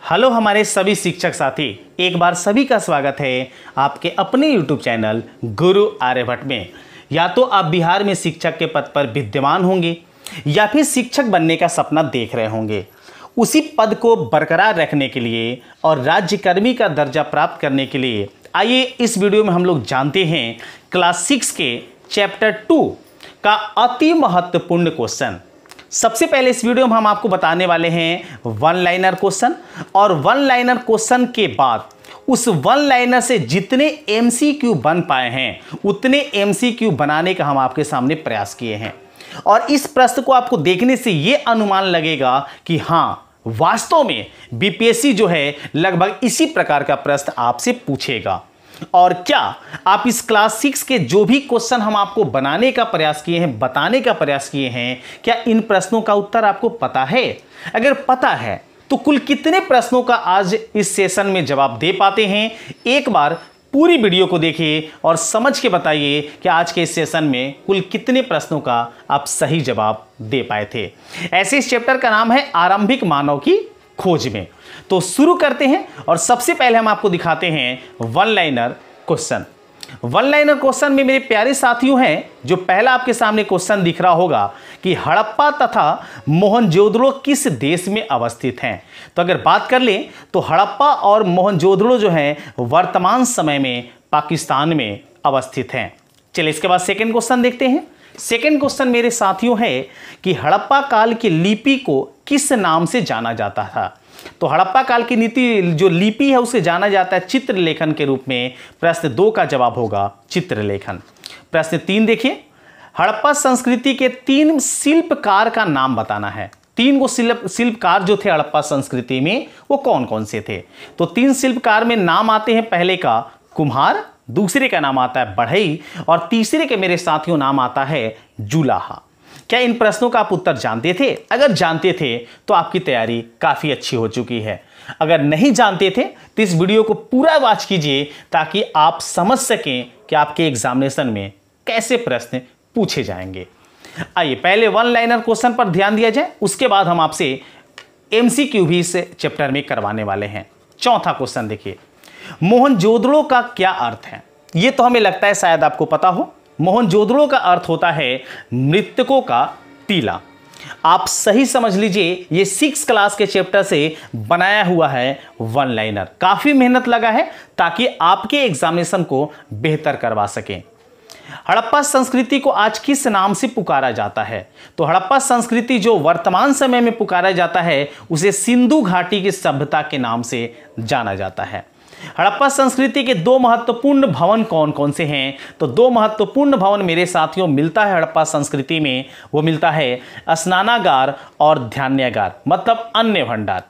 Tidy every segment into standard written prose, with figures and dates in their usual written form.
Hello हमारे सभी शिक्षक साथी, एक बार सभी का स्वागत है आपके अपने YouTube चैनल गुरु आर्यभट्ट में। या तो आप बिहार में शिक्षक के पद पर विद्यमान होंगे या फिर शिक्षक बनने का सपना देख रहे होंगे। उसी पद को बरकरार रखने के लिए और राज्यकर्मी का दर्जा प्राप्त करने के लिए आइए इस वीडियो में हम लोग जानते हैं क्लास 6 के चैप्टर 2 का अति महत्वपूर्ण क्वेश्चन। सबसे पहले इस वीडियो में हम आपको बताने वाले हैं वन लाइनर क्वेश्चन, और वन लाइनर क्वेश्चन के बाद उस वन लाइनर से जितने एमसीक्यू बन पाए हैं उतने एमसीक्यू बनाने का हम आपके सामने प्रयास किए हैं। और इस प्रश्न को आपको देखने से यह अनुमान लगेगा कि हाँ, वास्तव में बीपीएससी जो है लगभग इसी प्रकार का प्रश्न आपसे पूछेगा। और क्या आप इस क्लास 6 के जो भी क्वेश्चन हम आपको बनाने का प्रयास किए हैं, बताने का प्रयास किए हैं, क्या इन प्रश्नों का उत्तर आपको पता है? अगर पता है तो कुल कितने प्रश्नों का आज इस सेशन में जवाब दे पाते हैं? एक बार पूरी वीडियो को देखिए और समझ के बताइए कि आज के इस सेशन में कुल कितने प्रश्नों का आप सही जवाब दे पाए थे। ऐसे इस चैप्टर का नाम है आरंभिक मानव की खोज में। तो शुरू करते हैं और सबसे पहले हम आपको दिखाते हैं one liner question. One liner question में मेरे प्यारे साथियों हैं, जो पहला आपके सामने क्वेश्चन दिख रहा होगा कि हड़प्पा तथा मोहनजोदड़ो किस देश में अवस्थित हैं। तो अगर बात कर लें तो हड़प्पा और मोहनजोदड़ो जो हैं वर्तमान समय में पाकिस्तान में अवस्थित हैं। चलिए इसके बाद सेकंड क्वेश्चन देखते हैं। सेकंड क्वेश्चन मेरे साथियों है कि हड़प्पा काल की लिपि को किस नाम से जाना जाता था? तो हड़प्पा काल की नीति जो लिपि है उसे जाना जाता है चित्रलेखन के रूप में। प्रश्न 2 का जवाब होगा चित्रलेखन। प्रश्न 3 देखिए, हड़प्पा संस्कृति के 3 शिल्पकार का नाम बताना है। 3 को शिल्पकार जो थे हड़प्पा संस्कृति में वो कौन कौन से थे? तो 3 शिल्पकार में नाम आते हैं, पहले का कुम्हार, दूसरे का नाम आता है बढ़ई और तीसरे के मेरे साथियों नाम आता है जुलाहा। क्या इन प्रश्नों का आप उत्तर जानते थे? अगर जानते थे तो आपकी तैयारी काफ़ी अच्छी हो चुकी है। अगर नहीं जानते थे तो इस वीडियो को पूरा वॉच कीजिए ताकि आप समझ सकें कि आपके एग्जामिनेशन में कैसे प्रश्न पूछे जाएंगे। आइए पहले वन लाइनर क्वेश्चन पर ध्यान दिया जाए, उसके बाद हम आपसे एमसीक्यू भी इस चैप्टर में करवाने वाले हैं। चौथा क्वेश्चन देखिए, मोहनजोदड़ो का क्या अर्थ है? यह तो हमें लगता है शायद आपको पता हो। मोहनजोदड़ो का अर्थ होता है मृतकों का टीला। आप सही समझ लीजिए, ये 6 क्लास के चैप्टर से बनाया हुआ है वन लाइनर। काफी मेहनत लगा है ताकि आपके एग्जामिनेशन को बेहतर करवा सकें। हड़प्पा संस्कृति को आज किस नाम से पुकारा जाता है? तो हड़प्पा संस्कृति जो वर्तमान समय में पुकारा जाता है उसे सिंधु घाटी की सभ्यता के नाम से जाना जाता है। हड़प्पा संस्कृति के 2 महत्वपूर्ण भवन कौन कौन से हैं? तो 2 महत्वपूर्ण भवन मेरे साथियों मिलता है हड़प्पा संस्कृति में, वो मिलता है स्नानागार और ध्यानागार, मतलब अन्न भंडार।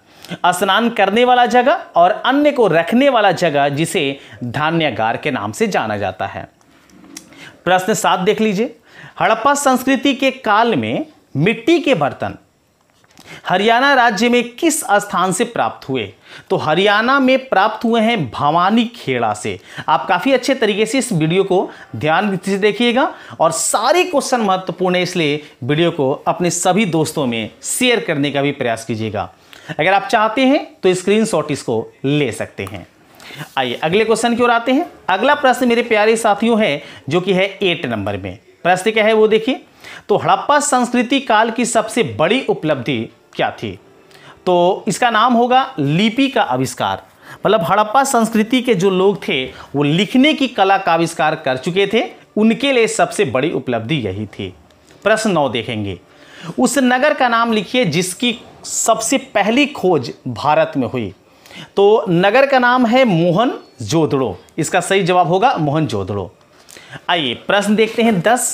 स्नान करने वाला जगह और अन्न को रखने वाला जगह जिसे धान्यागार के नाम से जाना जाता है। प्रश्न 7 देख लीजिए, हड़प्पा संस्कृति के काल में मिट्टी के बर्तन हरियाणा राज्य में किस स्थान से प्राप्त हुए? तो हरियाणा में प्राप्त हुए हैं भवानी खेड़ा से। आप काफी अच्छे तरीके से इस वीडियो को ध्यान से देखिएगा और सारे क्वेश्चन महत्वपूर्ण है, इसलिए वीडियो को अपने सभी दोस्तों में शेयर करने का भी प्रयास कीजिएगा। अगर आप चाहते हैं तो स्क्रीनशॉट इसको ले सकते हैं। आइए अगले क्वेश्चन की ओर आते हैं। अगला प्रश्न मेरे प्यारे साथियों है जो कि है 8 नंबर में। प्रश्न क्या है वो देखिए, तो हड़प्पा संस्कृति काल की सबसे बड़ी उपलब्धि क्या थी? तो इसका नाम होगा लिपि का आविष्कार। मतलब हड़प्पा संस्कृति के जो लोग थे वो लिखने की कला का आविष्कार कर चुके थे, उनके लिए सबसे बड़ी उपलब्धि यही थी। प्रश्न 9 देखेंगे, उस नगर का नाम लिखिए जिसकी सबसे पहली खोज भारत में हुई। तो नगर का नाम है मोहनजोदड़ो। इसका सही जवाब होगा मोहनजोदड़ो। आइए प्रश्न देखते हैं 10,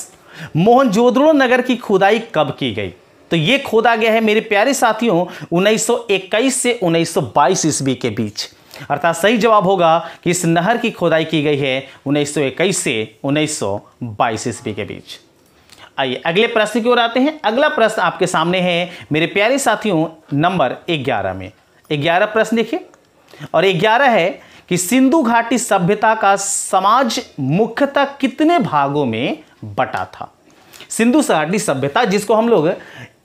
मोहनजोदड़ो नगर की खुदाई कब की गई? तो यह खोदा गया है मेरे प्यारे साथियों 1921 से 1922 ईस्वी के बीच। अर्थात सही जवाब होगा कि इस नहर की खोदाई की गई है 1921 से 1922 ईस्वी के बीच। आइए अगले प्रश्न की ओर आते हैं। अगला प्रश्न आपके सामने है मेरे प्यारे साथियों नंबर 11 में। 11 प्रश्न देखिए, और 11 है कि सिंधु घाटी सभ्यता का समाज मुख्यतः कितने भागों में बटा था? सिंधु घाटी सभ्यता जिसको हम लोग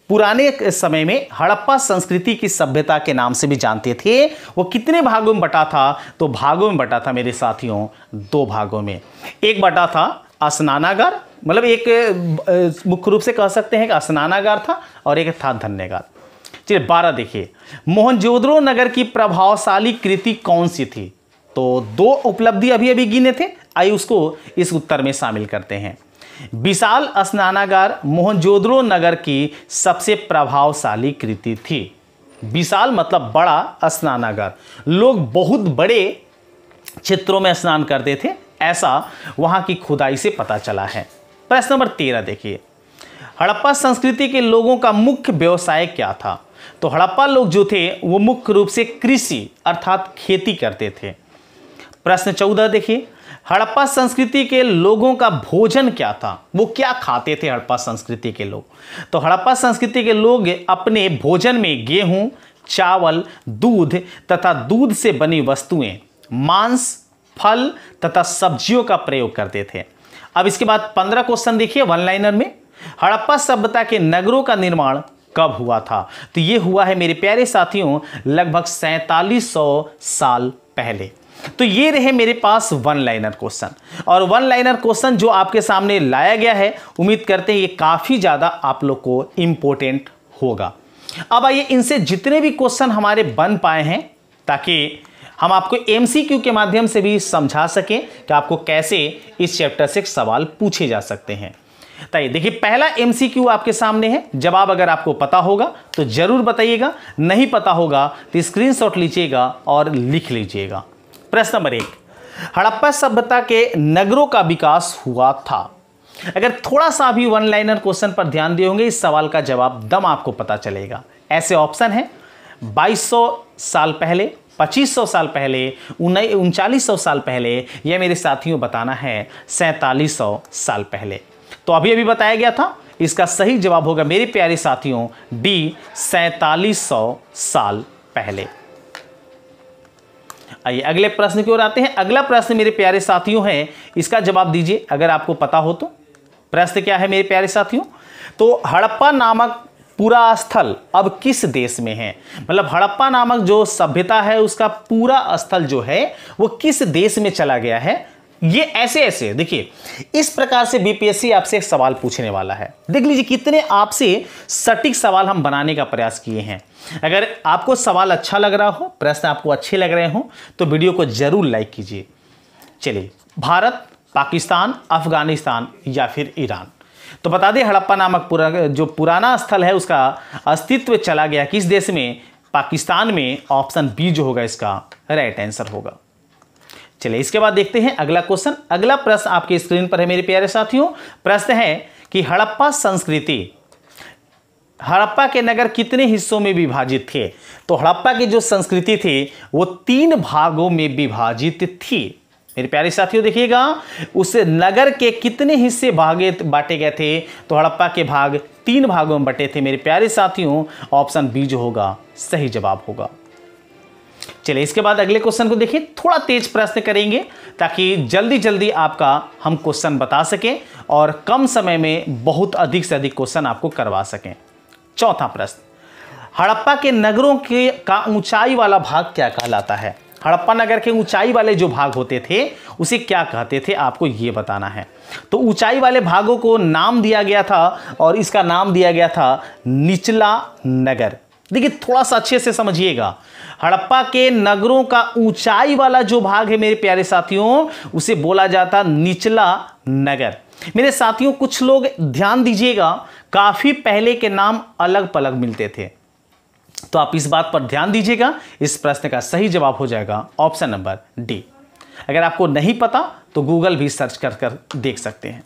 पुराने समय में हड़प्पा संस्कृति की सभ्यता के नाम से भी जानते थे। वो कितने भागों में बटा था? तो भागों में बटा था मेरे साथियों, 2 भागों में। एक बटा था स्नानागार, मतलब एक मुख्य रूप से कह सकते हैं कि स्नानागार था, और एक था धन्यगार। चलिए 12 देखिए, मोहनजोदड़ो नगर की प्रभावशाली कृति कौन सी थी? तो 2 उपलब्धि अभी अभी गिने थे, आइए उसको इस उत्तर में शामिल करते हैं। विशाल स्नानागार मोहनजोदड़ो नगर की सबसे प्रभावशाली कृति थी। विशाल मतलब बड़ा स्नानागार, लोग बहुत बड़े क्षेत्रों में स्नान करते थे, ऐसा वहां की खुदाई से पता चला है। प्रश्न नंबर 13 देखिए, हड़प्पा संस्कृति के लोगों का मुख्य व्यवसाय क्या था? तो हड़प्पा लोग जो थे वो मुख्य रूप से कृषि अर्थात खेती करते थे। प्रश्न 14 देखिए, हड़प्पा संस्कृति के लोगों का भोजन क्या था? वो क्या खाते थे हड़प्पा संस्कृति के लोग? तो हड़प्पा संस्कृति के लोग अपने भोजन में गेहूं, चावल, दूध तथा दूध से बनी वस्तुएं, मांस, फल तथा सब्जियों का प्रयोग करते थे। अब इसके बाद 15 क्वेश्चन देखिए वन लाइनर में। हड़प्पा सभ्यता के नगरों का निर्माण कब हुआ था? तो ये हुआ है मेरे प्यारे साथियों लगभग 4700 साल पहले। तो ये रहे मेरे पास वन लाइनर क्वेश्चन, और वन लाइनर क्वेश्चन जो आपके सामने लाया गया है, उम्मीद करते हैं ये काफी ज्यादा आप लोग को इंपॉर्टेंट होगा। अब आइए इनसे जितने भी क्वेश्चन हमारे बन पाए हैं, ताकि हम आपको एमसीक्यू के माध्यम से भी समझा सकें कि आपको कैसे इस चैप्टर से सवाल पूछे जा सकते हैं। तो देखिए पहला एमसीक्यू आपके सामने है, जवाब अगर आपको पता होगा तो जरूर बताइएगा, नहीं पता होगा तो स्क्रीनशॉट लीजिएगा और लिख लीजिएगा। प्रश्न नंबर 1, हड़प्पा सभ्यता के नगरों का विकास हुआ था। अगर थोड़ा सा भी वन लाइनर क्वेश्चन पर ध्यान दिए होंगे, इस सवाल का जवाब दम आपको पता चलेगा। ऐसे ऑप्शन है 2200 साल पहले, 2500 साल पहले, 3900 साल पहले, यह मेरे साथियों बताना है 4700 साल पहले। तो अभी अभी बताया गया था, इसका सही जवाब होगा मेरे प्यारे साथियों डी, 4700 साल पहले। आइए अगले प्रश्न की ओर आते हैं। अगला प्रश्न मेरे प्यारे साथियों है, इसका जवाब दीजिए अगर आपको पता हो तो। प्रश्न क्या है मेरे प्यारे साथियों? तो हड़प्पा नामक पूरा स्थल अब किस देश में है? मतलब हड़प्पा नामक जो सभ्यता है उसका पूरा स्थल जो है वो किस देश में चला गया है? ये ऐसे ऐसे देखिए, इस प्रकार से बीपीएससी आपसे एक सवाल पूछने वाला है। देख लीजिए कितने आपसे सटीक सवाल हम बनाने का प्रयास किए हैं। अगर आपको सवाल अच्छा लग रहा हो, प्रश्न आपको अच्छे लग रहे हो, तो वीडियो को जरूर लाइक कीजिए। चलिए, भारत, पाकिस्तान, अफगानिस्तान या फिर ईरान? तो बता दें हड़प्पा नामक जो पुराना स्थल है उसका अस्तित्व चला गया किस देश में? पाकिस्तान में। ऑप्शन बी जो होगा इसका राइट आंसर होगा। चलिए इसके बाद देखते हैं अगला क्वेश्चन। अगला प्रश्न आपके स्क्रीन पर है मेरे प्यारे साथियों। प्रश्न है कि हड़प्पा संस्कृति, हड़प्पा के नगर कितने हिस्सों में विभाजित थे? तो हड़प्पा की जो संस्कृति थी वो 3 भागों में विभाजित थी। मेरे प्यारे साथियों देखिएगा, उस नगर के कितने हिस्से बांटे गए थे? तो हड़प्पा के भाग 3 भागों में बटे थे मेरे प्यारे साथियों। ऑप्शन बी जो होगा सही जवाब होगा। चलिए इसके बाद अगले क्वेश्चन को देखिए। थोड़ा तेज प्रश्न करेंगे ताकि जल्दी जल्दी आपका हम क्वेश्चन बता सकें और कम समय में बहुत अधिक से अधिक क्वेश्चन आपको करवा सकें। चौथा प्रश्न, हड़प्पा के नगरों का ऊंचाई वाला भाग क्या कहलाता है? हड़प्पा नगर के ऊंचाई वाले जो भाग होते थे उसे क्या कहते थे, आपको ये बताना है। तो ऊंचाई वाले भागों को नाम दिया गया था और इसका नाम दिया गया था निचला नगर। देखिए थोड़ा सा अच्छे से समझिएगा, हड़प्पा के नगरों का ऊंचाई वाला जो भाग है मेरे प्यारे साथियों उसे बोला जाता निचला नगर। मेरे साथियों कुछ लोग ध्यान दीजिएगा, काफी पहले के नाम अलग अलग मिलते थे, तो आप इस बात पर ध्यान दीजिएगा। इस प्रश्न का सही जवाब हो जाएगा ऑप्शन नंबर डी। अगर आपको नहीं पता तो गूगल भी सर्च कर देख सकते हैं।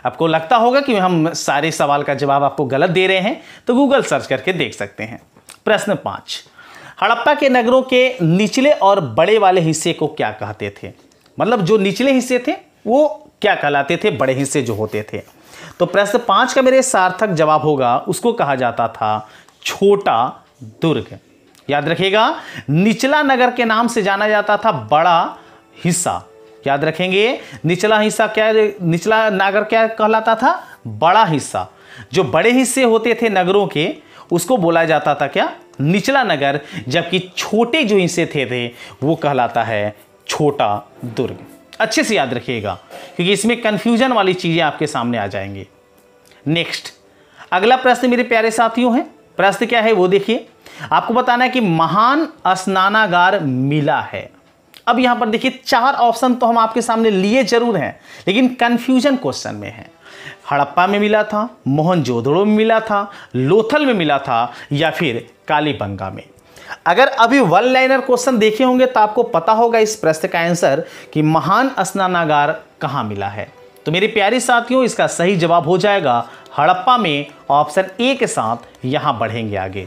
आपको लगता होगा कि हम सारे सवाल का जवाब आपको गलत दे रहे हैं, तो गूगल सर्च करके देख सकते हैं। प्रश्न 5, हड़प्पा के नगरों के निचले और बड़े वाले हिस्से को क्या कहते थे? मतलब जो निचले हिस्से थे वो क्या कहलाते थे, बड़े हिस्से जो होते थे? तो प्रश्न 5 का मेरे सार्थक जवाब होगा, उसको कहा जाता था छोटा दुर्ग। याद रखिएगा, निचला नगर के नाम से जाना जाता था बड़ा हिस्सा। याद रखेंगे, निचला हिस्सा क्या, निचला नगर क्या कहलाता था? बड़ा हिस्सा, जो बड़े हिस्से होते थे नगरों के, उसको बोला जाता था क्या? निचला नगर, जबकि छोटे जो हिस्से थे वो कहलाता है छोटा दुर्ग। अच्छे से याद रखिएगा क्योंकि इसमें कंफ्यूजन वाली चीजें आपके सामने आ जाएंगी। नेक्स्ट अगला प्रश्न मेरे प्यारे साथियों है, प्रश्न क्या है वो देखिए। आपको बताना है कि महान स्नानागार मिला है। अब यहां पर देखिए 4 ऑप्शन तो हम आपके सामने लिए जरूर हैं, लेकिन कंफ्यूजन क्वेश्चन में है। हड़प्पा में मिला था, मोहनजोदड़ो में मिला था, लोथल में मिला था, या फिर कालीबंगा में। अगर अभी वन लाइनर क्वेश्चन देखे होंगे तो आपको पता होगा इस प्रश्न का आंसर कि महान स्नानागार कहां मिला है। तो मेरे प्यारे साथियों, इसका सही जवाब हो जाएगा हड़प्पा में, ऑप्शन ए के साथ यहां बढ़ेंगे आगे।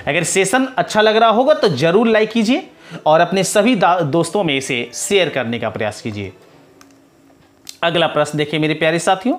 अगर सेशन अच्छा लग रहा होगा तो जरूर लाइक कीजिए और अपने सभी दोस्तों में इसे शेयर करने का प्रयास कीजिए। अगला प्रश्न देखिए मेरे प्यारे साथियों,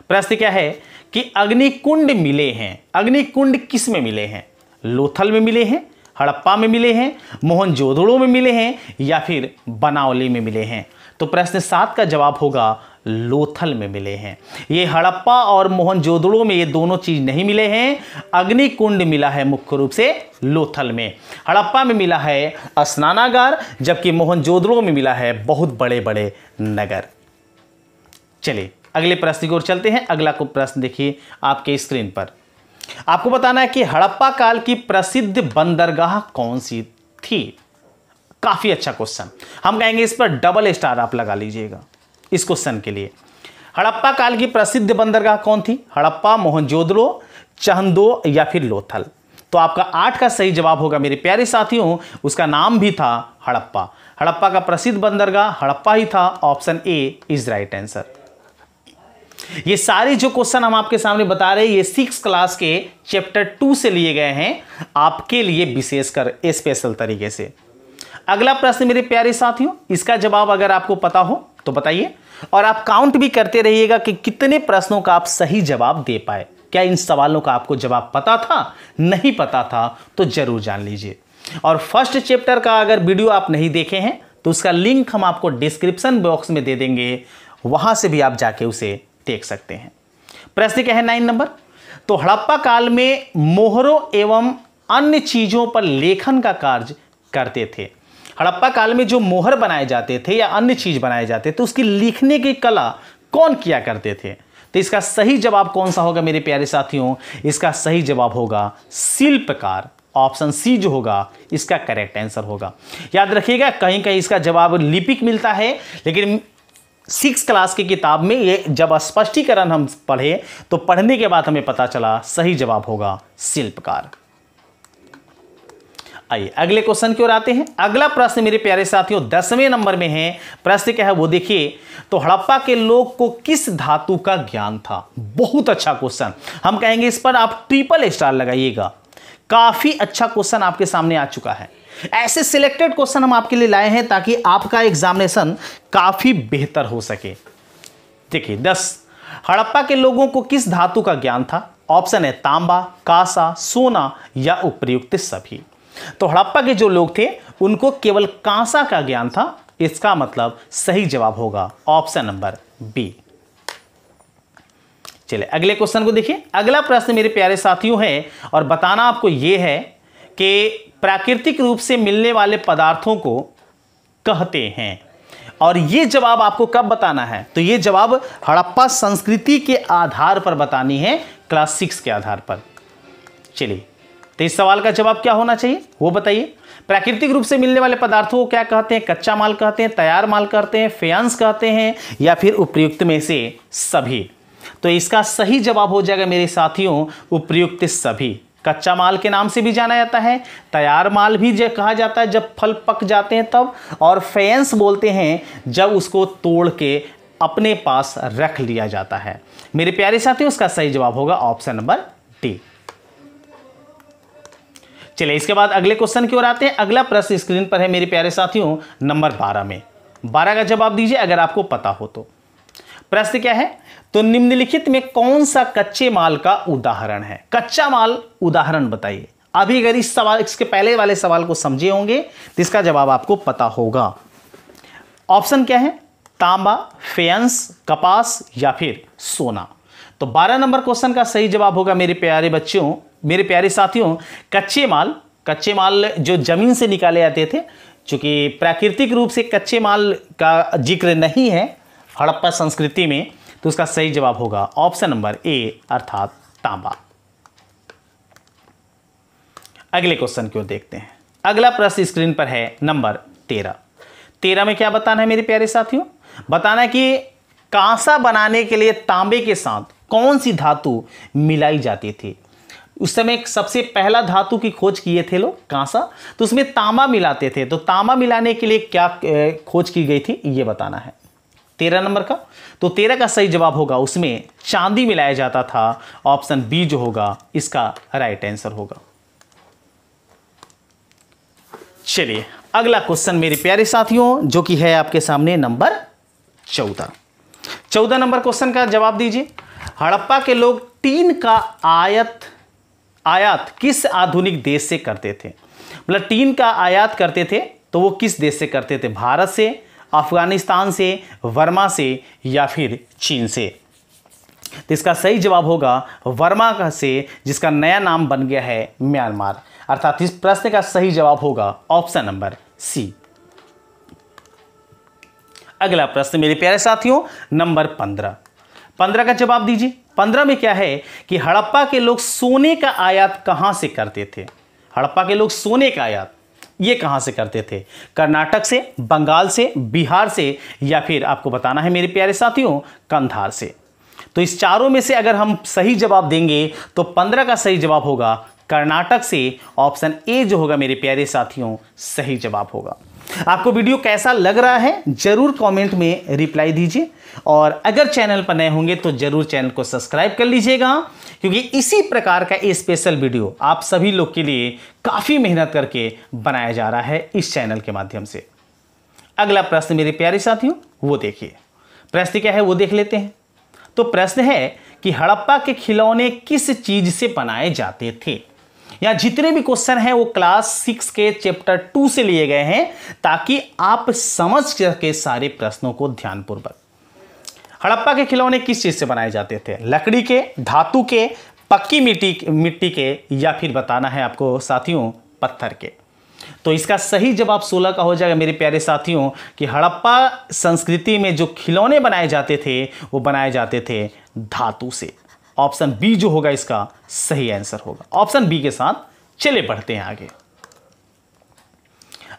प्रश्न क्या है कि अग्निकुंड मिले हैं। अग्निकुंड किस में मिले हैं? लोथल में मिले हैं, हड़प्पा में मिले हैं, मोहनजोदड़ो में मिले हैं, या फिर बनावली में मिले हैं? तो प्रश्न 7 का जवाब होगा लोथल में मिले हैं। ये हड़प्पा और मोहनजोदड़ो में ये दोनों चीज नहीं मिले हैं, अग्निकुंड मिला है मुख्य रूप से लोथल में। हड़प्पा में मिला है स्नानागार, जबकि मोहनजोदड़ो में मिला है बहुत बड़े बड़े नगर। चलिए अगले प्रश्न की ओर चलते हैं। अगला को प्रश्न देखिए आपके स्क्रीन पर। आपको बताना है कि हड़प्पा काल की प्रसिद्ध बंदरगाह कौन सी थी। काफी अच्छा क्वेश्चन, हम कहेंगे इस पर डबल स्टार आप लगा लीजिएगा इस क्वेश्चन के लिए। हड़प्पा काल की प्रसिद्ध बंदरगाह कौन थी? हड़प्पा, मोहनजोदड़ो, चंदो, या फिर लोथल? तो आपका 8 का सही जवाब होगा मेरे प्यारे साथियों, उसका नाम भी था हड़प्पा। हड़प्पा का प्रसिद्ध बंदरगाह हड़प्पा ही था, option A is right answer. ये सारे जो क्वेश्चन हम आपके सामने बता रहे हैं ये 6 क्लास के चैप्टर 2 से लिए गए हैं, आपके लिए विशेषकर स्पेशल तरीके से। अगला प्रश्न मेरे प्यारे साथियों, इसका जवाब अगर आपको पता हो तो बताइए, और आप काउंट भी करते रहिएगा कि कितने प्रश्नों का आप सही जवाब दे पाए। क्या इन सवालों का आपको जवाब पता था? नहीं पता था तो जरूर जान लीजिए। और फर्स्ट चैप्टर का अगर वीडियो आप नहीं देखे हैं तो उसका लिंक हम आपको डिस्क्रिप्शन बॉक्स में दे देंगे, वहां से भी आप जाके उसे देख सकते हैं। प्रश्न क्या है 9 नंबर, तो हड़प्पा काल में मोहरों एवं अन्य चीजों पर लेखन का कार्य करते थे। हड़प्पा काल में जो मोहर बनाए जाते थे या अन्य चीज बनाए जाते थे उसकी लिखने की कला कौन किया करते थे? तो इसका सही जवाब कौन सा होगा मेरे प्यारे साथियों? इसका सही जवाब होगा शिल्पकार, ऑप्शन सी जो होगा इसका करेक्ट आंसर होगा। याद रखिएगा कहीं कहीं इसका जवाब लिपिक मिलता है, लेकिन 6 क्लास की किताब में ये जब स्पष्टीकरण हम पढ़े तो पढ़ने के बाद हमें पता चला सही जवाब होगा शिल्पकार। आइए अगले क्वेश्चन की ओर आते हैं। अगला प्रश्न मेरे प्यारे साथियों 10वें नंबर में है। प्रश्न क्या है वो देखिए, तो हड़प्पा के लोग को किस धातु का ज्ञान था? बहुत अच्छा क्वेश्चन, हम कहेंगे इस पर आप ट्रिपल स्टार लगाइएगा। काफी अच्छा क्वेश्चन आपके सामने आ चुका है। ऐसे सिलेक्टेड क्वेश्चन हम आपके लिए लाए हैं ताकि आपका एग्जामिनेशन काफी बेहतर हो सके। देखिए 10, हड़प्पा के लोगों को किस धातु का ज्ञान था? ऑप्शन है तांबा, कांसा, सोना, या उपर्युक्त सभी। तो हड़प्पा के जो लोग थे उनको केवल कांसा का ज्ञान था, इसका मतलब सही जवाब होगा ऑप्शन नंबर बी। चलिए अगले क्वेश्चन को देखिए। अगला प्रश्न मेरे प्यारे साथियों है और बताना आपको यह है कि प्राकृतिक रूप से मिलने वाले पदार्थों को कहते हैं, और यह जवाब आपको कब बताना है? तो यह जवाब हड़प्पा संस्कृति के आधार पर बतानी है, क्लास 6 के आधार पर। चलिए तो इस सवाल का जवाब क्या होना चाहिए वो बताइए। प्राकृतिक रूप से मिलने वाले पदार्थों को क्या कहते हैं? कच्चा माल कहते हैं, तैयार माल कहते हैं, फेयांस कहते हैं, या फिर उपर्युक्त में से सभी? तो इसका सही जवाब हो जाएगा मेरे साथियों उपर्युक्त सभी। कच्चा माल के नाम से भी जाना जाता है, तैयार माल भी कहा जाता है जब फल पक जाते हैं तब, और फेयांस बोलते हैं जब उसको तोड़ के अपने पास रख लिया जाता है। मेरे प्यारे साथियों उसका सही जवाब होगा ऑप्शन नंबर डी। चलिए इसके बाद अगले क्वेश्चन की ओर आते हैं। अगला प्रश्न स्क्रीन पर है मेरे प्यारे साथियों नंबर 12 में। 12 का जवाब दीजिए अगर आपको पता हो तो। प्रश्न क्या है? तो निम्नलिखित में कौन सा कच्चे माल का उदाहरण है? कच्चा माल उदाहरण बताइए। अभी अगर इस सवाल इसके पहले वाले सवाल को समझे होंगे तो इसका जवाब आपको पता होगा। ऑप्शन क्या है? तांबा, फेयांस, कपास, या फिर सोना। तो 12 नंबर क्वेश्चन का सही जवाब होगा मेरे प्यारे बच्चों, मेरे प्यारे साथियों, कच्चे माल जो जमीन से निकाले जाते थे। चूंकि प्राकृतिक रूप से कच्चे माल का जिक्र नहीं है हड़प्पा संस्कृति में, तो उसका सही जवाब होगा ऑप्शन नंबर ए अर्थात तांबा। अगले क्वेश्चन को देखते हैं। अगला प्रश्न स्क्रीन पर है नंबर 13 में क्या बताना है मेरे प्यारे साथियों? बताना है कि कांसा बनाने के लिए तांबे के साथ कौन सी धातु मिलाई जाती थी। उस समय सबसे पहला धातु की खोज किए थे लोग कांसा, तो उसमें तांबा मिलाते थे। तो तांबा मिलाने के लिए क्या खोज की गई थी ये बताना है 13 नंबर का। तो 13 का सही जवाब होगा उसमें चांदी मिलाया जाता था। ऑप्शन बी जो होगा इसका राइट आंसर होगा। चलिए अगला क्वेश्चन मेरे प्यारे साथियों जो कि है आपके सामने नंबर 14 नंबर क्वेश्चन का जवाब दीजिए। हड़प्पा के लोग टीन का आयात किस आधुनिक देश से करते थे? मतलब टीन का आयात करते थे तो वो किस देश से करते थे? भारत से, अफगानिस्तान से, वर्मा से या फिर चीन से? तो इसका सही जवाब होगा वर्मा का से, जिसका नया नाम बन गया है म्यांमार। अर्थात इस प्रश्न का सही जवाब होगा ऑप्शन नंबर सी। अगला प्रश्न मेरे प्यारे साथियों नंबर 15 का जवाब दीजिए। 15 में क्या है कि हड़प्पा के लोग सोने का आयात कहां से करते थे? हड़प्पा के लोग सोने का आयात ये कहां से करते थे? कर्नाटक से, बंगाल से, बिहार से या फिर आपको बताना है मेरे प्यारे साथियों कंधार से। तो इस चारों में से अगर हम सही जवाब देंगे तो 15 का सही जवाब होगा कर्नाटक से। ऑप्शन ए जो होगा मेरे प्यारे साथियों सही जवाब होगा। आपको वीडियो कैसा लग रहा है जरूर कमेंट में रिप्लाई दीजिए, और अगर चैनल पर नए होंगे तो जरूर चैनल को सब्सक्राइब कर लीजिएगा, क्योंकि इसी प्रकार का ये स्पेशल वीडियो आप सभी लोग के लिए काफ़ी मेहनत करके बनाया जा रहा है इस चैनल के माध्यम से। अगला प्रश्न मेरे प्यारे साथियों वो देखिए। प्रश्न क्या है वो देख लेते हैं। तो प्रश्न है कि हड़प्पा के खिलौने किस चीज से बनाए जाते थे? यहाँ जितने भी क्वेश्चन हैं वो क्लास 6 के चैप्टर 2 से लिए गए हैं, ताकि आप समझ सके सारे प्रश्नों को ध्यानपूर्वक। हड़प्पा के खिलौने किस चीज से बनाए जाते थे? लकड़ी के, धातु के, पक्की मिट्टी के या फिर बताना है आपको साथियों पत्थर के। तो इसका सही जवाब 16 का हो जाएगा मेरे प्यारे साथियों कि हड़प्पा संस्कृति में जो खिलौने बनाए जाते थे वो बनाए जाते थे धातु से। ऑप्शन बी जो होगा इसका सही आंसर होगा। ऑप्शन बी के साथ चले बढ़ते हैं आगे।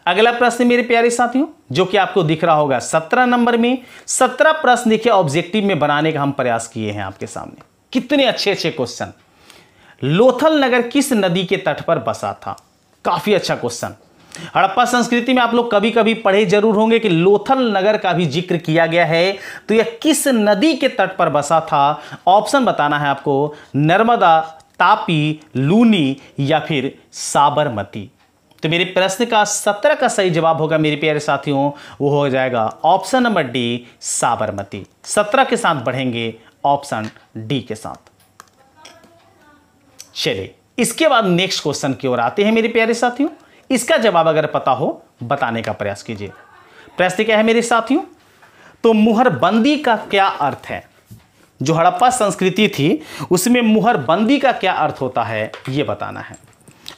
अगला प्रश्न मेरे प्यारे साथियों जो कि आपको दिख रहा होगा 17 नंबर में 17 प्रश्न देखिए ऑब्जेक्टिव में बनाने का हम प्रयास किए हैं आपके सामने। कितने अच्छे अच्छे क्वेश्चन। लोथल नगर किस नदी के तट पर बसा था? काफी अच्छा क्वेश्चन। हड़प्पा संस्कृति में आप लोग कभी कभी पढ़े जरूर होंगे कि लोथल नगर का भी जिक्र किया गया है। तो यह किस नदी के तट पर बसा था? ऑप्शन बताना है आपको नर्मदा, तापी, लूनी या फिर साबरमती। तो मेरे प्रश्न का 17 का सही जवाब होगा मेरे प्यारे साथियों वो हो जाएगा ऑप्शन नंबर डी साबरमती। 17 के साथ बढ़ेंगे ऑप्शन डी के साथ। चलिए इसके बाद नेक्स्ट क्वेश्चन की ओर आते हैं मेरे प्यारे साथियों। इसका जवाब अगर पता हो बताने का प्रयास कीजिए। प्रश्न क्या है मेरे साथियों? तो मुहरबंदी का क्या अर्थ है? जो हड़प्पा संस्कृति थी उसमें मुहरबंदी का क्या अर्थ होता है ये बताना है।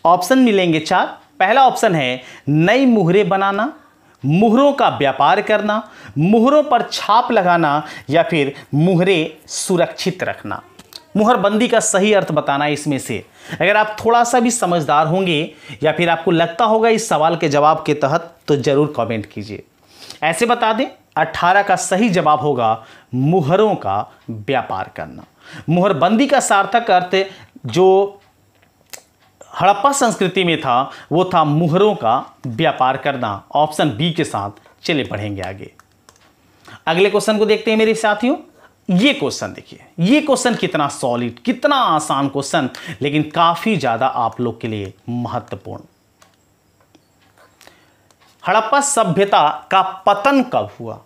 ऑप्शन मिलेंगे 4। पहला ऑप्शन है नई मुहरें बनाना, मुहरों का व्यापार करना, मुहरों पर छाप लगाना या फिर मुहरें सुरक्षित रखना। मुहरबंदी का सही अर्थ बताना है इसमें से। अगर आप थोड़ा सा भी समझदार होंगे या फिर आपको लगता होगा इस सवाल के जवाब के तहत तो जरूर कमेंट कीजिए। ऐसे बता दें 18 का सही जवाब होगा मुहरों का व्यापार करना। मुहरबंदी का सार्थक अर्थ जो हड़प्पा संस्कृति में था वो था मुहरों का व्यापार करना। ऑप्शन बी के साथ चले बढ़ेंगे आगे। अगले क्वेश्चन को देखते हैं मेरे साथियों। ये क्वेश्चन देखिए, ये क्वेश्चन कितना सॉलिड, कितना आसान क्वेश्चन, लेकिन काफी ज्यादा आप लोग के लिए महत्वपूर्ण। हड़प्पा सभ्यता का पतन कब हुआ?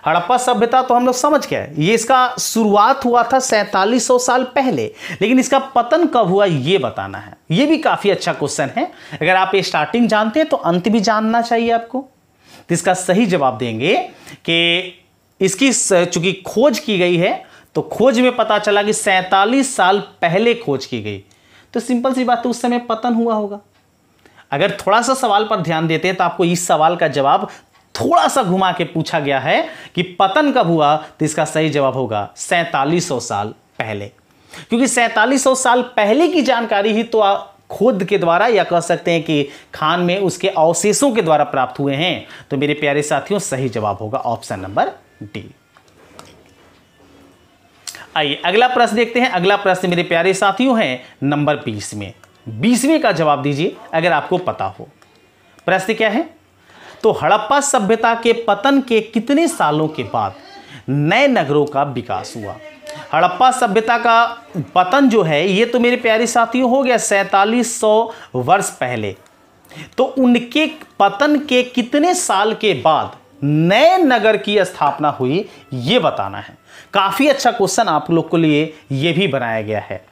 हड़प्पा सभ्यता तो हम लोग समझ गए, ये इसका शुरुआत हुआ था 4700 साल पहले, लेकिन इसका पतन कब हुआ ये बताना है। ये भी काफी अच्छा क्वेश्चन है। अगर आप ये स्टार्टिंग जानते हैं तो अंत भी जानना चाहिए आपको। तो इसका सही जवाब देंगे कि इसकी चूंकि खोज की गई है तो खोज में पता चला कि 47 साल पहले खोज की गई। तो सिंपल सी बात है, उस समय पतन हुआ होगा। अगर थोड़ा सा सवाल पर ध्यान देते हैं तो आपको इस सवाल का जवाब थोड़ा सा घुमा के पूछा गया है कि पतन कब हुआ, तो इसका सही जवाब होगा 4700 साल पहले, क्योंकि 4700 साल पहले की जानकारी ही तो खोद के द्वारा या कह सकते हैं कि खान में उसके अवशेषों के द्वारा प्राप्त हुए हैं। तो मेरे प्यारे साथियों, सही जवाब होगा ऑप्शन नंबर डी। आइए अगला प्रश्न देखते हैं। अगला प्रश्न मेरे प्यारे साथियों है नंबर 20 में। 20वें का जवाब दीजिए अगर आपको पता हो। प्रश्न क्या है? तो हड़प्पा सभ्यता के पतन के कितने सालों के बाद नए नगरों का विकास हुआ? हड़प्पा सभ्यता का पतन जो है ये तो मेरे प्यारे साथियों हो गया 4700 वर्ष पहले। तो उनके पतन के कितने साल के बाद नए नगर की स्थापना हुई ये बताना है। काफी अच्छा क्वेश्चन आप लोग के लिए ये भी बनाया गया है।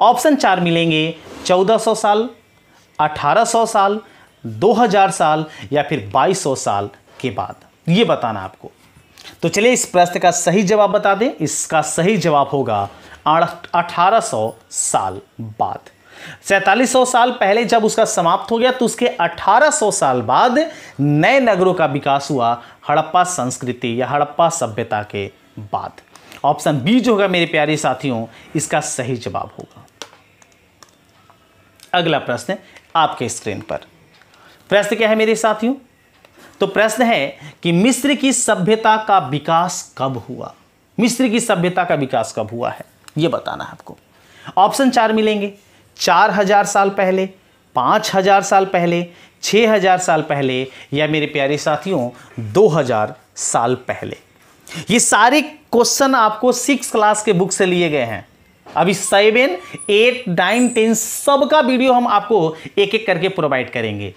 ऑप्शन 4 मिलेंगे 1400 साल, 1800 साल, 2000 साल या फिर 2200 साल के बाद, ये बताना आपको। तो चलिए इस प्रश्न का सही जवाब बता दें। इसका सही जवाब होगा 1800 साल बाद। 4700 साल पहले जब उसका समाप्त हो गया तो उसके 1800 साल बाद नए नगरों का विकास हुआ हड़प्पा संस्कृति या हड़प्पा सभ्यता के बाद। ऑप्शन बी जो होगा मेरे प्यारे साथियों इसका सही जवाब होगा। अगला प्रश्न आपके स्क्रीन पर। प्रश्न क्या है मेरे साथियों? तो प्रश्न है कि मिस्र की सभ्यता का विकास कब हुआ? मिस्र की सभ्यता का विकास कब हुआ है यह बताना है आपको। ऑप्शन 4 मिलेंगे 4000 साल पहले, 5000 साल पहले, 6000 साल पहले या मेरे प्यारे साथियों 2000 साल पहले। ये सारे क्वेश्चन आपको 6 क्लास के बुक से लिए गए हैं। अभी 7, 8, 9, 10 सबका वीडियो हम आपको एक एक करके प्रोवाइड करेंगे।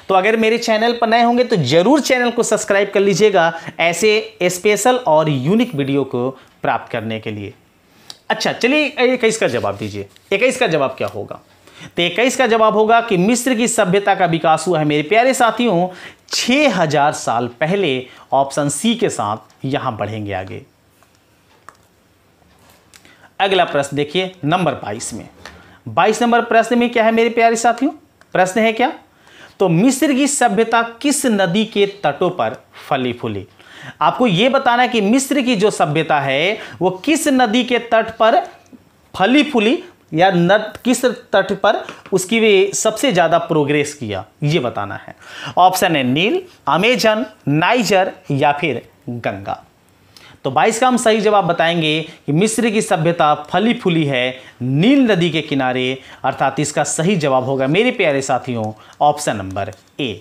तो अगर मेरे चैनल पर नए होंगे तो जरूर चैनल को सब्सक्राइब कर लीजिएगा ऐसे स्पेशल और यूनिक वीडियो को प्राप्त करने के लिए। अच्छा चलिए 21 का जवाब दीजिए। 21 का जवाब क्या होगा? तो 21 का जवाब होगा कि मिस्र की सभ्यता का विकास हुआ है मेरे प्यारे साथियों 6000 साल पहले। ऑप्शन सी के साथ यहां बढ़ेंगे आगे। अगला प्रश्न देखिए नंबर 22 में। 22 नंबर प्रश्न में क्या है मेरे प्यारे साथियों? प्रश्न है क्या? तो मिस्र की सभ्यता किस नदी के तटों पर फली फूली? आपको यह बताना है कि मिस्र की जो सभ्यता है वो किस नदी के तट पर फली फूली या किस तट पर उसकी भी सबसे ज्यादा प्रोग्रेस किया ये बताना है। ऑप्शन है नील, अमेजन, नाइजर या फिर गंगा। तो 22 का हम सही जवाब बताएंगे कि मिस्र की सभ्यता फली फूली है नील नदी के किनारे, अर्थात इसका सही जवाब होगा मेरे प्यारे साथियों ऑप्शन नंबर ए।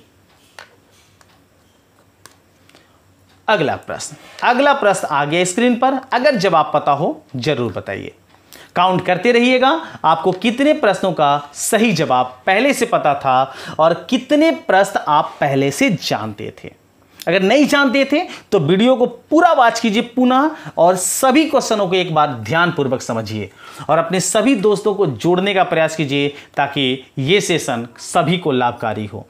अगला प्रश्न आ गया स्क्रीन पर। अगर जवाब पता हो जरूर बताइए। काउंट करते रहिएगा आपको कितने प्रश्नों का सही जवाब पहले से पता था और कितने प्रश्न आप पहले से जानते थे। अगर नहीं जानते थे तो वीडियो को पूरा वॉच कीजिए पुनः और सभी क्वेश्चनों को एक बार ध्यानपूर्वक समझिए और अपने सभी दोस्तों को जोड़ने का प्रयास कीजिए ताकि ये सेशन सभी को लाभकारी हो।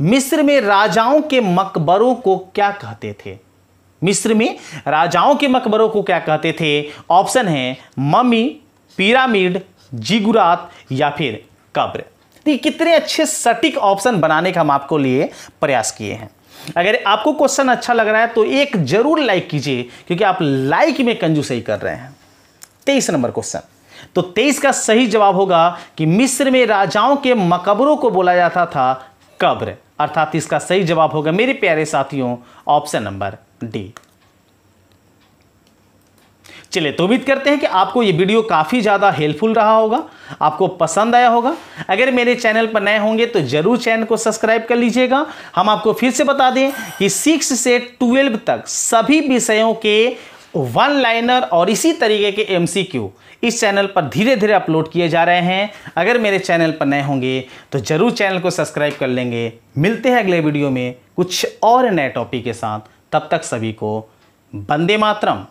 मिस्र में राजाओं के मकबरों को क्या कहते थे? मिस्र में राजाओं के मकबरों को क्या कहते थे? ऑप्शन है मम्मी, पिरामिड, जिगुरात या फिर कब्र। तो कितने अच्छे सटीक ऑप्शन बनाने का हम आपको लिए प्रयास किए हैं। अगर आपको क्वेश्चन अच्छा लग रहा है तो एक जरूर लाइक कीजिए क्योंकि आप लाइक में कंजूसई कर रहे हैं। 23 नंबर क्वेश्चन। तो 23 का सही जवाब होगा कि मिस्र में राजाओं के मकबरों को बोला जाता था कब्र, अर्थात इसका सही जवाब होगा मेरे प्यारे साथियों ऑप्शन नंबर डी। चलिए तो उम्मीद करते हैं कि आपको ये वीडियो काफ़ी ज़्यादा हेल्पफुल रहा होगा, आपको पसंद आया होगा। अगर मेरे चैनल पर नए होंगे तो जरूर चैनल को सब्सक्राइब कर लीजिएगा। हम आपको फिर से बता दें कि 6 से 12 तक सभी विषयों के 1 लाइनर और इसी तरीके के MCQ इस चैनल पर धीरे धीरे अपलोड किए जा रहे हैं। अगर मेरे चैनल पर नए होंगे तो जरूर चैनल को सब्सक्राइब कर लेंगे। मिलते हैं अगले वीडियो में कुछ और नए टॉपिक के साथ। तब तक सभी को वंदे मातरम।